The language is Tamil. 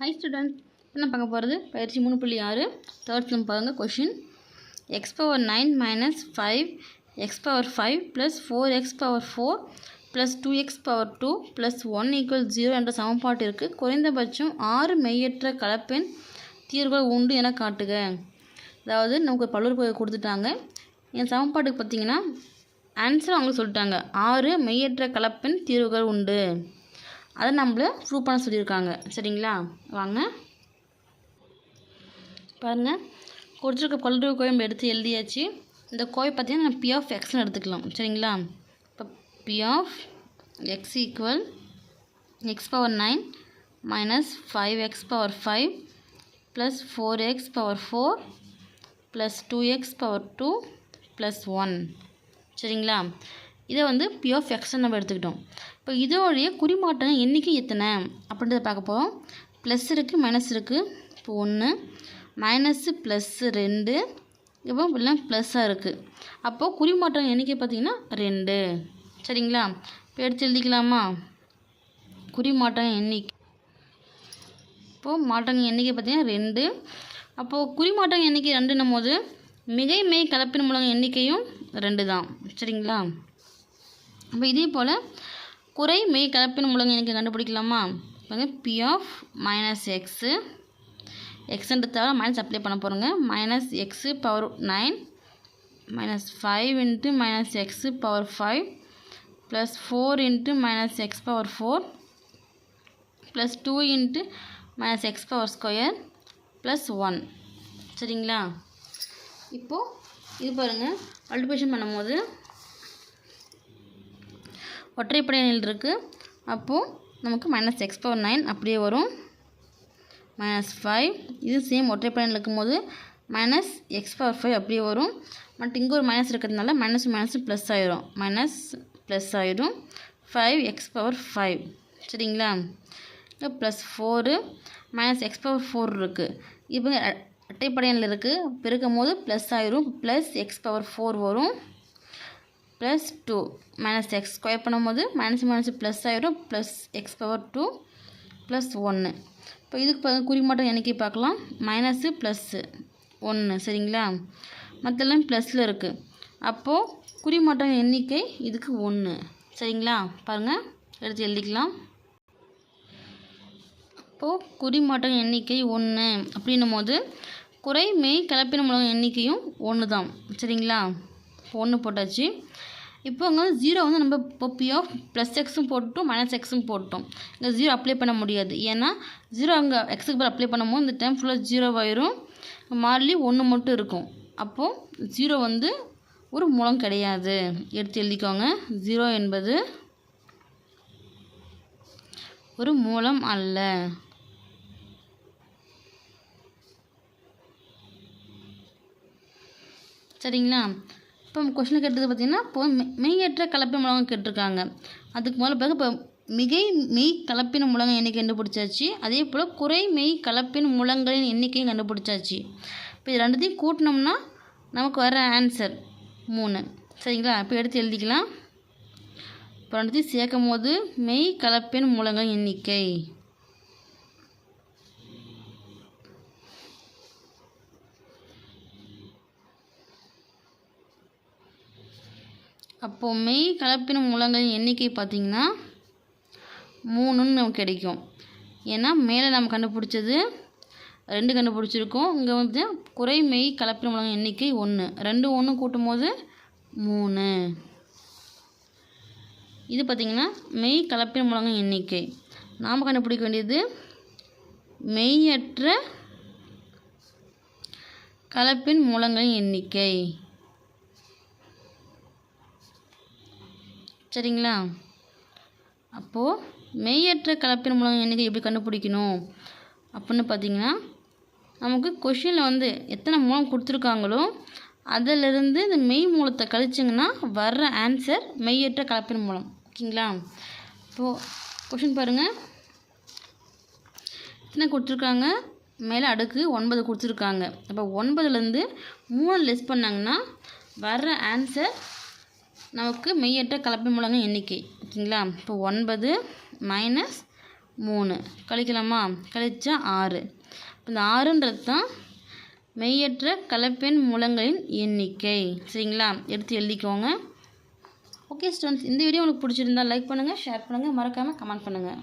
ஹை ஸ்டூடெண்ட், என்ன பார்க்க போகிறது பயிற்சி 3.6 தேர்ட் சம் பாருங்கள். Question x⁻9 - 5 x⁻5 + 4x⁻4 + 2x⁻2 + 1 = 0 என்ற சமன்பாட்டிற்கு குறைந்தபட்சம் 6 மெய்யற்ற கலப்பெண் தீர்வுகள் உண்டு என காட்டுக. அதாவது நமக்கு பல்லுறுப்புக்கோவை கொடுத்துட்டாங்க. என் சமன்பாட்டுக்கு பார்த்தீங்கன்னா ஆன்சர் அவங்க சொல்லிட்டாங்க, 6 மெய்யற்ற கலப்பெண் தீர்வுகள் உண்டு. அதை நம்மள ப்ரூவ் பண்ண சொல்லியிருக்காங்க. சரிங்களா, வாங்க பாருங்கள். கொடுத்துருக்க பல்லுறுப்புக்கோவை நம்ம எடுத்து எழுதியாச்சு. இந்த கோவை பார்த்தீங்கன்னா நம்ம P(x)ன்னு எடுத்துக்கலாம். சரிங்களா, இப்போ P(x) = x⁻9 - 5x⁻5 + 4x⁻4 + 2x⁻2 + 1. சரிங்களா, இதை வந்து P(x) நம்ம எடுத்துக்கிட்டோம். இப்போ இதோடைய குறிமாற்றங்கள் எண்ணிக்கை எத்தனை அப்படின்றத பார்க்க போகிறோம். ப்ளஸ் இருக்குது, மைனஸ் இருக்குது. இப்போ 1 மைனஸு ப்ளஸ்ஸு 2 இப்போ இப்படிலாம் ப்ளஸ்ஸாக இருக்குது. அப்போது குறிமாற்றங்கள் எண்ணிக்கை பார்த்திங்கன்னா 2. சரிங்களா, இப்போ எடுத்து எழுதிக்கலாமா? குறிமாற்றங்கள் எண்ணிக்கை, இப்போது மாற்றங்கள் எண்ணிக்கை பார்த்திங்கன்னா 2. அப்போது குறிமாற்றங்கள் எண்ணிக்கை 2ன்னும் போது மிகை மெய் கலப்பின் மூலம் எண்ணிக்கையும் 2 தான். சரிங்களா, அப்போ இதே போல் குறை மெய் கலப்பின் மூலம் எண்ணிக்கை கண்டுபிடிக்கலாமா? இப்போ P(-x) எக்ஸ்ன்றதால மைனஸ் அப்ளை பண்ண போகிறோங்க. -x⁻9 - 5 × -x⁻5 + 4 × -x⁻4 + 2 × -x⁻² + 1. சரிங்களா, இப்போது இது பாருங்கள், மல்டிப்ளிகேஷன் பண்ணும்போது ஒற்றைப்படையில் இருக்குது. அப்போது நமக்கு -x⁻9 அப்படியே வரும். -5 இது சேம் ஒற்றைப்படையில் இருக்கும்போது -x⁻5 அப்படியே வரும். பட் இங்கே ஒரு மைனஸ் இருக்கிறதுனால மைனஸ் ப்ளஸ் ஆயிரும். ப்ளஸ் ஆயிரும் 5x⁻5. சரிங்களா, இப்போ +4 -x⁻4 இருக்குது. இப்போ இரட்டைப்படையில் இருக்குது, பெருக்கும் போது ப்ளஸ் ஆயிரும். +x⁻4 வரும். +2 -x ஸ்கொயர் பண்ணும்போது மைனஸ் ப்ளஸ் ஆயிரும். +x⁻2 + 1. இப்போ இதுக்கு குறிமாற்றம் எண்ணிக்கை பார்க்கலாம். Minus plus 1. சரிங்களா, மற்றெல்லாம் ப்ளஸில் இருக்குது. அப்போது குறிமாற்றம் எண்ணிக்கை இதுக்கு 1. சரிங்களா, பாருங்கள் எடுத்து எழுதிக்கலாம். அப்போது குறிமாற்றம் எண்ணிக்கை 1 அப்படின்னும் போது குறை மெய் கலப்பின மூலம் எண்ணிக்கையும் 1 தான். சரிங்களா, 1 போட்டாச்சு. இப்போ அங்கே 0 வந்து நம்ம இப்போ P(+x)ம் போட்டோம், -x)ம் போட்டோம். இங்கே 0 அப்ளை பண்ண முடியாது. ஏன்னா 0 அங்கே எக்ஸுக்கு பதில் அப்ளை பண்ணும்போது இந்த டைம் ஃபுல்லாக 0 ஆயிரும். மாறிலி 1 மட்டும் இருக்கும். அப்போது 0 வந்து ஒரு மூலம் கிடையாது. எடுத்து எழுதிக்கோங்க. 0 என்பது ஒரு மூலம் அல்ல. சரிங்களா, இப்போ கொஸ்டின் கேட்டது பார்த்திங்கன்னா இப்போ மெய்யற்ற கலப்பின மூலங்கள் கேட்டிருக்காங்க. அதுக்கு முதல்ல பிறகு இப்போ மிகை மெய் கலப்பின மூலங்கள் எண்ணிக்கை கண்டுபிடிச்சாச்சு. அதே போல் குறை மெய் கலப்பின் மூலங்களின் எண்ணிக்கையும் கண்டுபிடிச்சாச்சு. இப்போ இது ரெண்டுத்தையும் கூட்டினோம்னா நமக்கு வர ஆன்சர் 3. சரிங்களா, இப்போ எடுத்து எழுதிக்கலாம். இப்போ ரெண்டுத்தையும் சேர்க்கும் போது மெய் கலப்பின் மூலங்களின் எண்ணிக்கை அப்போது மெய் கலப்பின மூலங்களின் எண்ணிக்கை பார்த்திங்கன்னா 3ன்னு நமக்கு கிடைக்கும். ஏன்னா மேலே நம்ம கண்டுபிடிச்சது 2 கண்டுபிடிச்சிருக்கோம். இங்கே வந்து குறை மெய் கலப்பின மூலங்களின் எண்ணிக்கை 1. 2 1 கூட்டும் போது 3. இது பார்த்திங்கன்னா மெய் கலப்பின மூலங்களின் எண்ணிக்கை. நாம் கண்டுபிடிக்க வேண்டியது மெய்யற்ற கலப்பின் மூலங்களின் எண்ணிக்கை. சரிங்களா, அப்போது மெய்யற்ற கலப்பின் மூலம் எண்ணிக்கை எப்படி கண்டுபிடிக்கணும் அப்படின்னு பார்த்திங்கன்னா, நமக்கு கொஷினில் வந்து எத்தனை மூலம் கொடுத்துருக்காங்களோ அதிலிருந்து இந்த மெய் மூலத்தை கழிச்சிங்கன்னா வர்ற ஆன்சர் மெய்யற்ற கலப்பின் மூலம். ஓகேங்களா, இப்போது கொஷின் பாருங்கள். எத்தனை கொடுத்துருக்காங்க? மேலே அடுக்கு 9 கொடுத்துருக்காங்க. அப்போ 9லேருந்து 3 லெஸ் பண்ணாங்கன்னா வர்ற ஆன்சர் நமக்கு மெய்யற்ற கலப்பின மூலங்கள் எண்ணிக்கை. ஓகேங்களா, இப்போ 9 - 3 கழிக்கலாமா? கழிச்சா 6. இந்த 6ன்றது தான் மெய்யற்ற கலப்பெண் மூலங்களின் எண்ணிக்கை. சரிங்களா? எடுத்து எழுதிக்கோங்க. ஓகே ஸ்டூடெண்ட்ஸ், இந்த வீடியோ உங்களுக்கு பிடிச்சிருந்தா லைக் பண்ணுங்கள், ஷேர் பண்ணுங்கள், மறக்காமல் கமெண்ட் பண்ணுங்கள்.